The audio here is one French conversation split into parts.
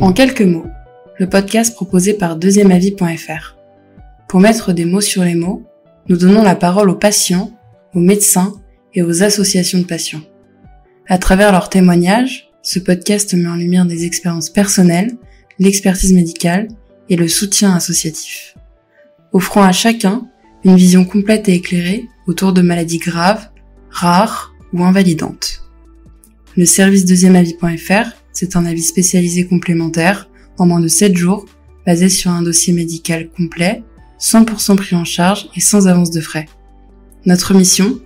En quelques mots, le podcast proposé par deuxièmeavis.fr. Pour mettre des mots sur les mots, nous donnons la parole aux patients, aux médecins et aux associations de patients. À travers leurs témoignages, ce podcast met en lumière des expériences personnelles, l'expertise médicale et le soutien associatif, offrant à chacun une vision complète et éclairée autour de maladies graves, rares ou invalidantes. Le service deuxièmeavis.fr, c'est un avis spécialisé complémentaire en moins de 7 jours, basé sur un dossier médical complet, 100% pris en charge et sans avance de frais. Notre mission,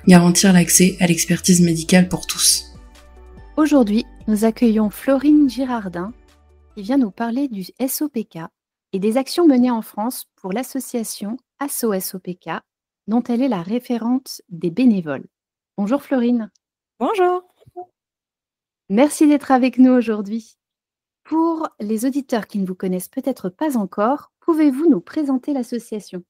garantir l'accès à l'expertise médicale pour tous. Aujourd'hui, nous accueillons Florine Girardin qui vient nous parler du SOPK et des actions menées en France pour l'association ASSO-SOPK, dont elle est la référente des bénévoles. Bonjour Florine. Bonjour. Merci d'être avec nous aujourd'hui. Pour les auditeurs qui ne vous connaissent peut-être pas encore, pouvez-vous nous présenter l'association ?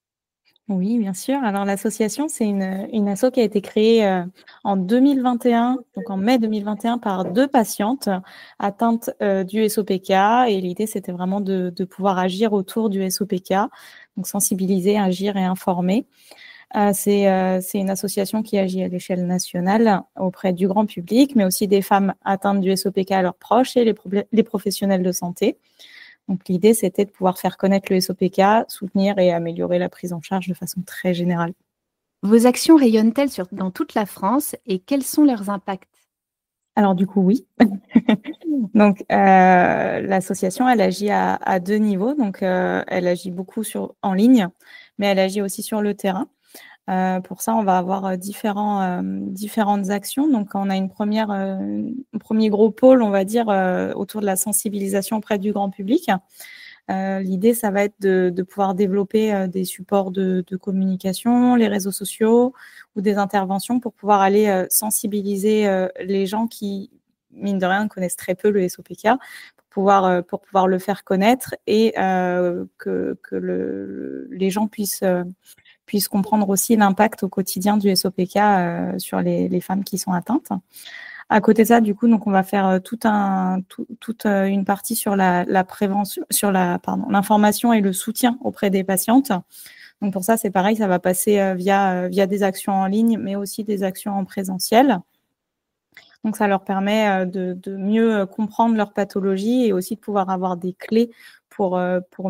Oui, bien sûr. Alors, l'association, c'est une asso qui a été créée en 2021, donc en mai 2021, par 2 patientes atteintes du SOPK. Et l'idée, c'était vraiment de pouvoir agir autour du SOPK, donc sensibiliser, agir et informer. C'est une association qui agit à l'échelle nationale auprès du grand public, mais aussi des femmes atteintes du SOPK à leurs proches et les professionnels de santé. Donc, l'idée, c'était de pouvoir faire connaître le SOPK, soutenir et améliorer la prise en charge de façon très générale. Vos actions rayonnent-elles dans toute la France et quels sont leurs impacts ? Alors, du coup, oui. Donc, l'association, elle agit à 2 niveaux. Donc, elle agit beaucoup en ligne, mais elle agit aussi sur le terrain. Pour ça, on va avoir différentes actions. Donc, on a un premier gros pôle, on va dire, autour de la sensibilisation auprès du grand public. L'idée, ça va être de pouvoir développer des supports de communication, les réseaux sociaux ou des interventions pour pouvoir aller sensibiliser les gens qui, mine de rien, connaissent très peu le SOPK, pour pouvoir le faire connaître et que les gens puissent comprendre aussi l'impact au quotidien du SOPK sur les femmes qui sont atteintes. À côté de ça, du coup, donc on va faire toute une partie sur la prévention, sur l'information et le soutien auprès des patientes. Donc pour ça, c'est pareil, ça va passer via des actions en ligne, mais aussi des actions en présentiel. Donc ça leur permet de mieux comprendre leur pathologie et aussi de pouvoir avoir des clés pour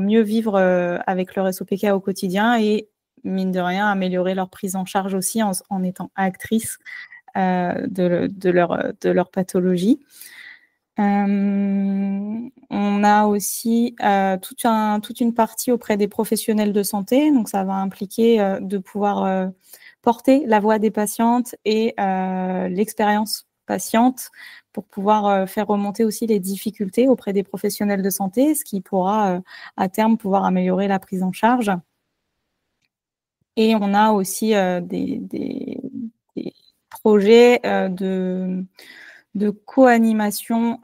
mieux vivre avec leur SOPK au quotidien et mine de rien, améliorer leur prise en charge aussi en étant actrice de leur pathologie. On a aussi toute une partie auprès des professionnels de santé. Donc, ça va impliquer de pouvoir porter la voix des patientes et l'expérience patiente pour pouvoir faire remonter aussi les difficultés auprès des professionnels de santé, ce qui pourra à terme pouvoir améliorer la prise en charge. Et on a aussi des projets de co-animation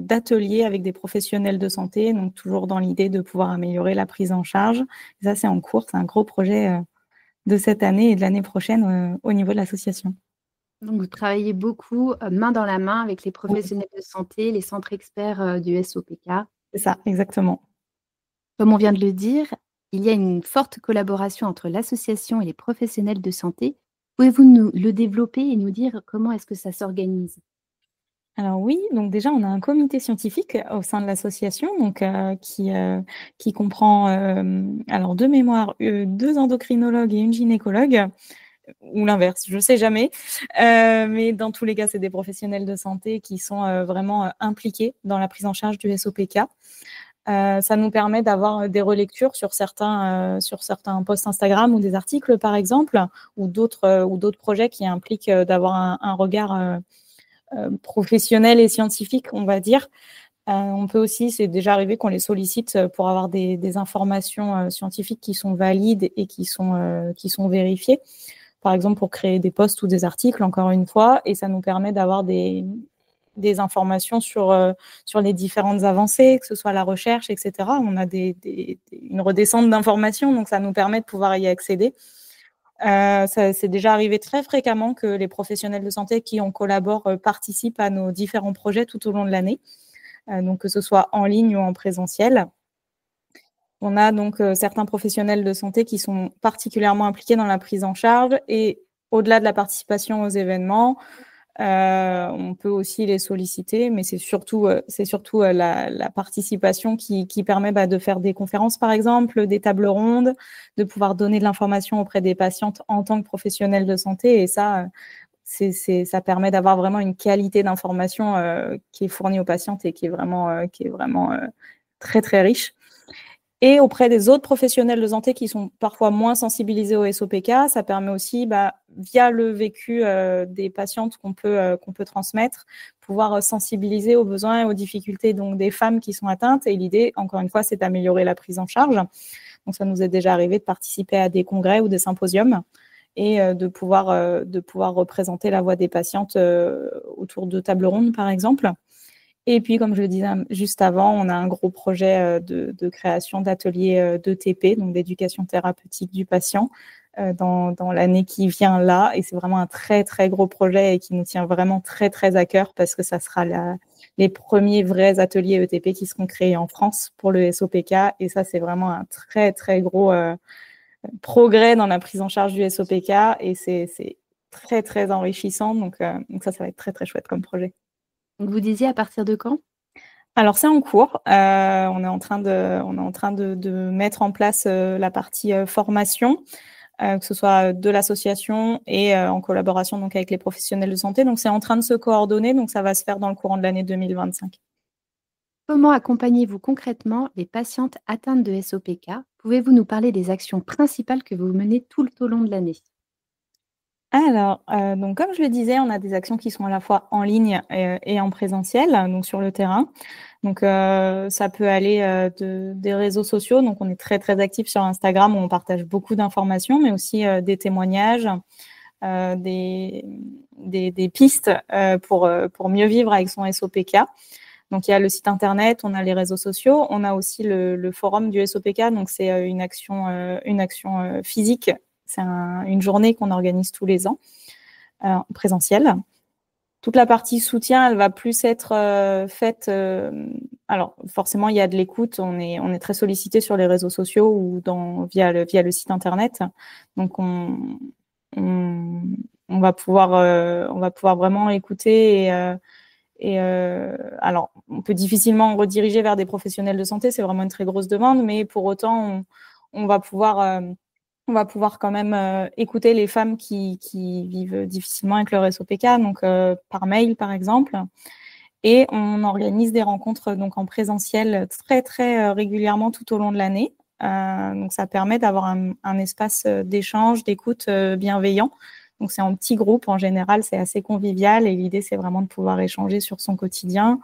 d'ateliers avec des professionnels de santé, donc toujours dans l'idée de pouvoir améliorer la prise en charge. Et ça, c'est en cours, c'est un gros projet de cette année et de l'année prochaine au niveau de l'association. Donc, vous travaillez beaucoup main dans la main avec les professionnels de santé, les centres experts du SOPK. C'est ça, exactement. Comme on vient de le dire, il y a une forte collaboration entre l'association et les professionnels de santé. Pouvez-vous nous le développer et nous dire comment est-ce que ça s'organise ? Alors oui, donc déjà, on a un comité scientifique au sein de l'association donc, qui comprend, alors de mémoire, 2 endocrinologues et une gynécologue, ou l'inverse, je ne sais jamais. Mais dans tous les cas, c'est des professionnels de santé qui sont vraiment impliqués dans la prise en charge du SOPK. Ça nous permet d'avoir des relectures sur certains posts Instagram ou des articles, par exemple, ou d'autres projets qui impliquent d'avoir un regard professionnel et scientifique, on va dire. On peut aussi, c'est déjà arrivé qu'on les sollicite pour avoir des informations scientifiques qui sont valides et qui sont vérifiées. Par exemple, pour créer des posts ou des articles, encore une fois, et ça nous permet d'avoir des informations sur les différentes avancées, que ce soit la recherche, etc. On a une redescente d'informations, donc ça nous permet de pouvoir y accéder. C'est déjà arrivé très fréquemment que les professionnels de santé qui on collabore participent à nos différents projets tout au long de l'année. donc que ce soit en ligne ou en présentiel. On a donc certains professionnels de santé qui sont particulièrement impliqués dans la prise en charge et au-delà de la participation aux événements, on peut aussi les solliciter, mais c'est surtout la participation qui permet de faire des conférences, par exemple, des tables rondes, de pouvoir donner de l'information auprès des patientes en tant que professionnels de santé. Et ça, ça permet d'avoir vraiment une qualité d'information qui est fournie aux patientes et qui est vraiment très, très riche. Et auprès des autres professionnels de santé qui sont parfois moins sensibilisés au SOPK, ça permet aussi, via le vécu des patientes qu'on peut transmettre, pouvoir sensibiliser aux besoins et aux difficultés donc, des femmes qui sont atteintes. Et l'idée, encore une fois, c'est d'améliorer la prise en charge. Donc, ça nous est déjà arrivé de participer à des congrès ou des symposiums et de pouvoir représenter la voix des patientes autour de tables rondes, par exemple. Et puis, comme je le disais juste avant, on a un gros projet de création d'ateliers d'ETP, donc d'éducation thérapeutique du patient, dans l'année qui vient là. Et c'est vraiment un très, très gros projet et qui nous tient vraiment très, très à cœur parce que ça sera les premiers vrais ateliers ETP qui seront créés en France pour le SOPK. Et ça, c'est vraiment un très, très gros progrès dans la prise en charge du SOPK. Et c'est très, très enrichissant. Donc ça va être très, très chouette comme projet. Donc, vous disiez à partir de quand? Alors, c'est en cours. On est en train de mettre en place la partie formation, que ce soit de l'association et en collaboration donc, avec les professionnels de santé. Donc, c'est en train de se coordonner. Donc, ça va se faire dans le courant de l'année 2025. Comment accompagnez-vous concrètement les patientes atteintes de SOPK? Pouvez-vous nous parler des actions principales que vous menez tout au long de l'année? Alors, donc comme je le disais, on a des actions qui sont à la fois en ligne et en présentiel, donc sur le terrain. Donc, ça peut aller des réseaux sociaux. Donc, on est très, très actifs sur Instagram où on partage beaucoup d'informations, mais aussi des témoignages, des pistes pour mieux vivre avec son SOPK. Donc, il y a le site internet, on a les réseaux sociaux, on a aussi le forum du SOPK. Donc, c'est une action physique. C'est une journée qu'on organise tous les ans, présentielle. Toute la partie soutien, elle va plus être faite. Alors, forcément, il y a de l'écoute. On est très sollicité sur les réseaux sociaux ou via le site internet. Donc, on va pouvoir vraiment écouter alors, on peut difficilement rediriger vers des professionnels de santé. C'est vraiment une très grosse demande, mais pour autant, on va pouvoir quand même écouter les femmes qui vivent difficilement avec leur SOPK, donc par mail par exemple. Et on organise des rencontres donc en présentiel très très régulièrement tout au long de l'année. Donc ça permet d'avoir un espace d'échange, d'écoute bienveillant. Donc c'est en petits groupes en général, c'est assez convivial et l'idée c'est vraiment de pouvoir échanger sur son quotidien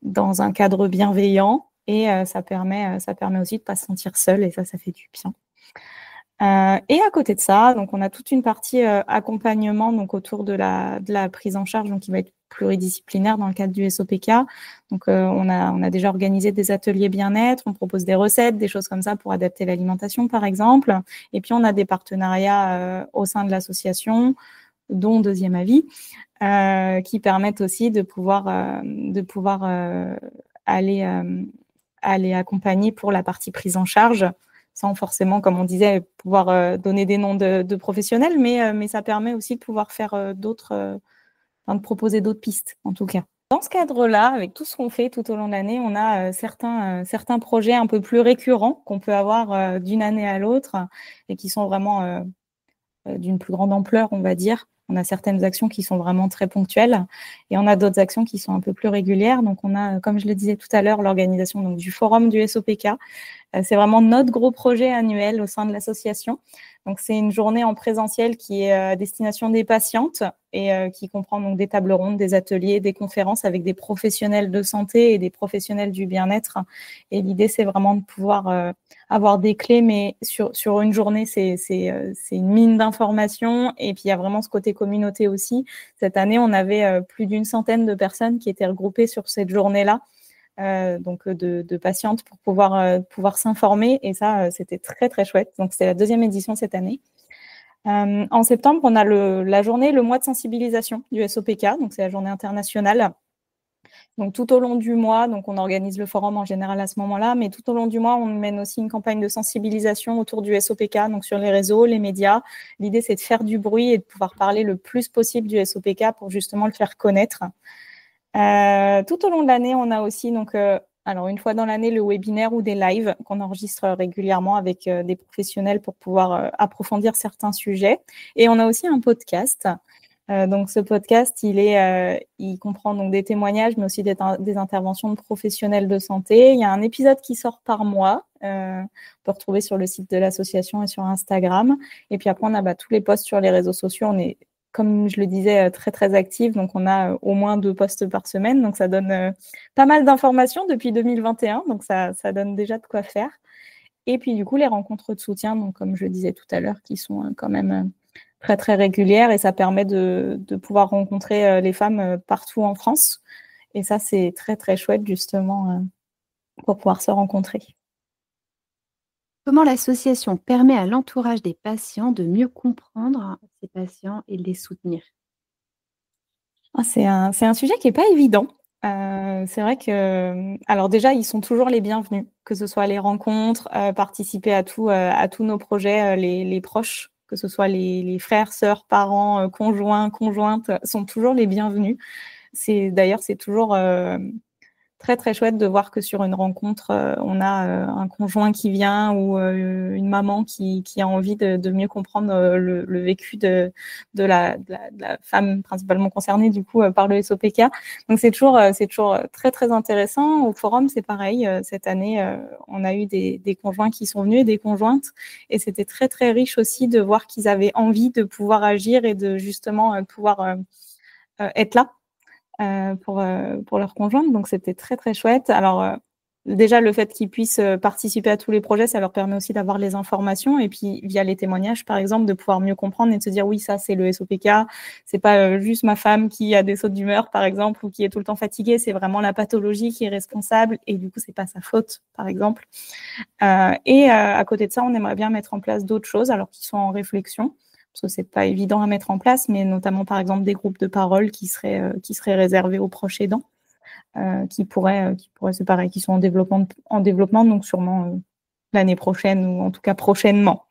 dans un cadre bienveillant et ça permet aussi de ne pas se sentir seul et ça fait du bien. Et à côté de ça, donc on a toute une partie accompagnement donc autour de la prise en charge, donc qui va être pluridisciplinaire dans le cadre du SOPK. Donc on a déjà organisé des ateliers bien-être, on propose des recettes, des choses comme ça pour adapter l'alimentation par exemple. Et puis on a des partenariats au sein de l'association, dont Deuxième Avis, qui permettent aussi de pouvoir aller accompagner pour la partie prise en charge, sans forcément, comme on disait, pouvoir donner des noms de professionnels, mais ça permet aussi de pouvoir faire de proposer d'autres pistes, en tout cas. Dans ce cadre-là, avec tout ce qu'on fait tout au long de l'année, on a certains projets un peu plus récurrents qu'on peut avoir d'une année à l'autre et qui sont vraiment d'une plus grande ampleur, on va dire. On a certaines actions qui sont vraiment très ponctuelles et on a d'autres actions qui sont un peu plus régulières. Donc, on a, comme je le disais tout à l'heure, l'organisation donc, du forum du SOPK. C'est vraiment notre gros projet annuel au sein de l'association. Donc, c'est une journée en présentiel qui est à destination des patientes et qui comprend donc des tables rondes, des ateliers, des conférences avec des professionnels de santé et des professionnels du bien-être. Et l'idée, c'est vraiment de pouvoir avoir des clés, mais sur une journée, c'est une mine d'informations. Et puis, il y a vraiment ce côté communauté aussi. Cette année, on avait plus d'une centaine de personnes qui étaient regroupées sur cette journée-là. Donc de patientes pour pouvoir s'informer et ça c'était très très chouette. Donc c'est la 2e édition cette année. En septembre on a le mois de sensibilisation du SOPK, donc c'est la journée internationale Donc, tout au long du mois, donc on organise le forum en général à ce moment-là, mais tout au long du mois, on mène aussi une campagne de sensibilisation autour du SOPK, donc sur les réseaux, les médias. L'idée, c'est de faire du bruit et de pouvoir parler le plus possible du SOPK pour justement le faire connaître. Tout au long de l'année, on a aussi, donc, alors une fois dans l'année, le webinaire ou des lives qu'on enregistre régulièrement avec des professionnels pour pouvoir approfondir certains sujets. Et on a aussi un podcast. Donc ce podcast, il comprend donc des témoignages, mais aussi des interventions de professionnels de santé. Il y a un épisode qui sort par mois. On peut retrouver sur le site de l'association et sur Instagram. Et puis après, on a tous les posts sur les réseaux sociaux. On est, comme je le disais, très très actifs. Donc on a au moins 2 posts par semaine. Donc ça donne pas mal d'informations depuis 2021. Donc ça donne déjà de quoi faire. Et puis du coup, les rencontres de soutien, donc comme je le disais tout à l'heure, qui sont quand même très très régulière et ça permet de pouvoir rencontrer les femmes partout en France. Et ça, c'est très très chouette justement pour pouvoir se rencontrer. Comment l'association permet à l'entourage des patients de mieux comprendre ces patients et de les soutenir? C'est un sujet qui n'est pas évident. C'est vrai que, alors déjà, ils sont toujours les bienvenus, que ce soit les rencontres, participer à tous nos projets, les proches, que ce soit les frères, sœurs, parents, conjoints, conjointes, sont toujours les bienvenus. D'ailleurs, c'est toujours très très chouette de voir que sur une rencontre, on a un conjoint qui vient ou une maman qui a envie de mieux comprendre le vécu de la femme principalement concernée du coup par le SOPK. Donc c'est toujours très très intéressant. Au forum, c'est pareil. Cette année, on a eu des conjoints qui sont venus et des conjointes, et c'était très très riche aussi de voir qu'ils avaient envie de pouvoir agir et de justement pouvoir être là pour leur conjointe. Donc, c'était très, très chouette. Alors, déjà, le fait qu'ils puissent participer à tous les projets, ça leur permet aussi d'avoir les informations. Et puis, via les témoignages, par exemple, de pouvoir mieux comprendre et de se dire, oui, ça, c'est le SOPK. C'est pas juste ma femme qui a des sautes d'humeur, par exemple, ou qui est tout le temps fatiguée. C'est vraiment la pathologie qui est responsable. Et du coup, c'est pas sa faute, par exemple. À côté de ça, on aimerait bien mettre en place d'autres choses, alors qu'ils sont en réflexion, parce que c'est pas évident à mettre en place, mais notamment par exemple des groupes de parole qui seraient réservés aux proches aidants, qui pourraient se pareil, qui sont en développement, donc sûrement l'année prochaine ou en tout cas prochainement.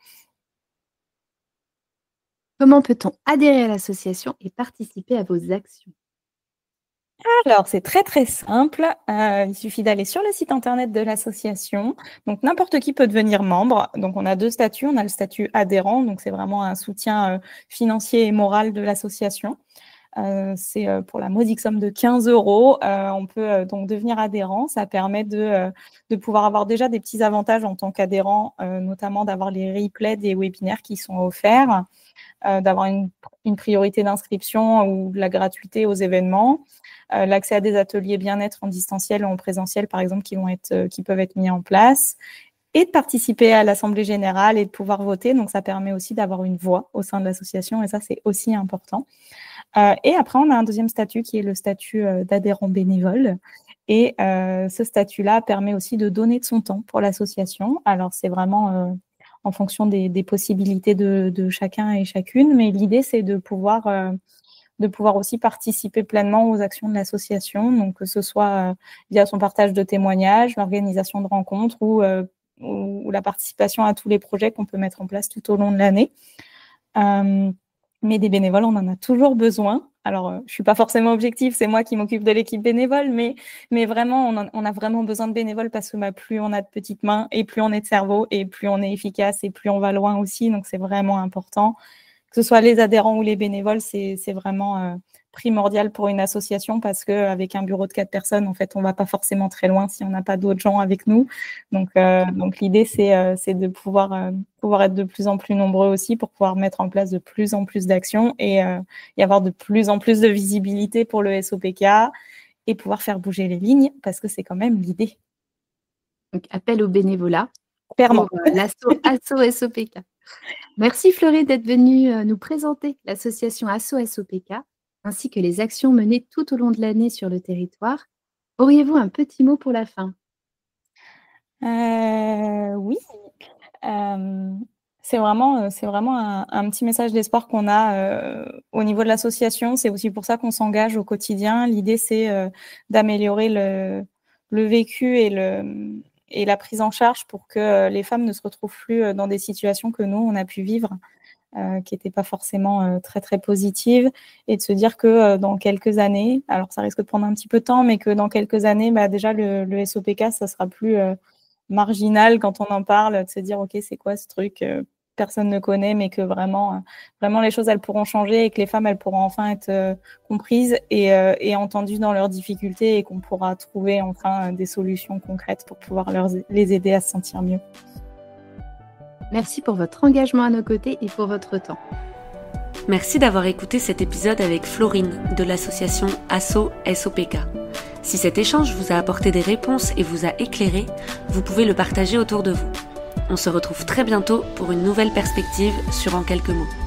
Comment peut-on adhérer à l'association et participer à vos actions? Alors, c'est très très simple. Il suffit d'aller sur le site internet de l'association. Donc, n'importe qui peut devenir membre. Donc, on a 2 statuts. On a le statut adhérent, donc c'est vraiment un soutien financier et moral de l'association. C'est pour la modique somme de 15 €. On peut donc devenir adhérent. Ça permet de pouvoir avoir déjà des petits avantages en tant qu'adhérent, notamment d'avoir les replays des webinaires qui sont offerts, d'avoir une priorité d'inscription ou de la gratuité aux événements, l'accès à des ateliers bien-être en distanciel ou en présentiel, par exemple, qui peuvent être mis en place, et de participer à l'Assemblée générale et de pouvoir voter. Donc, ça permet aussi d'avoir une voix au sein de l'association, et ça, c'est aussi important. Et après, on a un deuxième statut qui est le statut d'adhérent bénévole. Et ce statut-là permet aussi de donner de son temps pour l'association. Alors, c'est vraiment en fonction des possibilités de chacun et chacune, mais l'idée, c'est de pouvoir aussi participer pleinement aux actions de l'association, donc que ce soit via son partage de témoignages, l'organisation de rencontres ou la participation à tous les projets qu'on peut mettre en place tout au long de l'année. Mais des bénévoles, on en a toujours besoin. Alors, je ne suis pas forcément objective, c'est moi qui m'occupe de l'équipe bénévole, mais vraiment, on a vraiment besoin de bénévoles parce que plus on a de petites mains et plus on est de cerveau et plus on est efficace et plus on va loin aussi. Donc, c'est vraiment important. Que ce soit les adhérents ou les bénévoles, c'est vraiment primordial pour une association parce qu'avec un bureau de 4 personnes, en fait, on ne va pas forcément très loin si on n'a pas d'autres gens avec nous. Donc l'idée, c'est de pouvoir être de plus en plus nombreux aussi pour pouvoir mettre en place de plus en plus d'actions et y avoir de plus en plus de visibilité pour le SOPK et pouvoir faire bouger les lignes parce que c'est quand même l'idée. Donc, appel au bénévolat Clairement. pour Asso SOPK. Merci Florine d'être venue nous présenter l'association Asso SOPK ainsi que les actions menées tout au long de l'année sur le territoire. Auriez-vous un petit mot pour la fin? Oui. C'est vraiment un petit message d'espoir qu'on a au niveau de l'association. C'est aussi pour ça qu'on s'engage au quotidien. L'idée, c'est d'améliorer le vécu et la prise en charge pour que les femmes ne se retrouvent plus dans des situations que nous, on a pu vivre, qui n'étaient pas forcément très, très positives. Et de se dire que dans quelques années, alors ça risque de prendre un petit peu de temps, mais que dans quelques années, déjà, le SOPK, ça sera plus marginal quand on en parle, de se dire, OK, c'est quoi ce truc personne ne connaît, mais que vraiment les choses, elles pourront changer et que les femmes, elles pourront enfin être comprises et entendues dans leurs difficultés et qu'on pourra trouver enfin des solutions concrètes pour pouvoir les aider à se sentir mieux. Merci pour votre engagement à nos côtés et pour votre temps. Merci d'avoir écouté cet épisode avec Florine de l'association Asso SOPK. Si cet échange vous a apporté des réponses et vous a éclairé, vous pouvez le partager autour de vous. On se retrouve très bientôt pour une nouvelle perspective sur En quelques mots.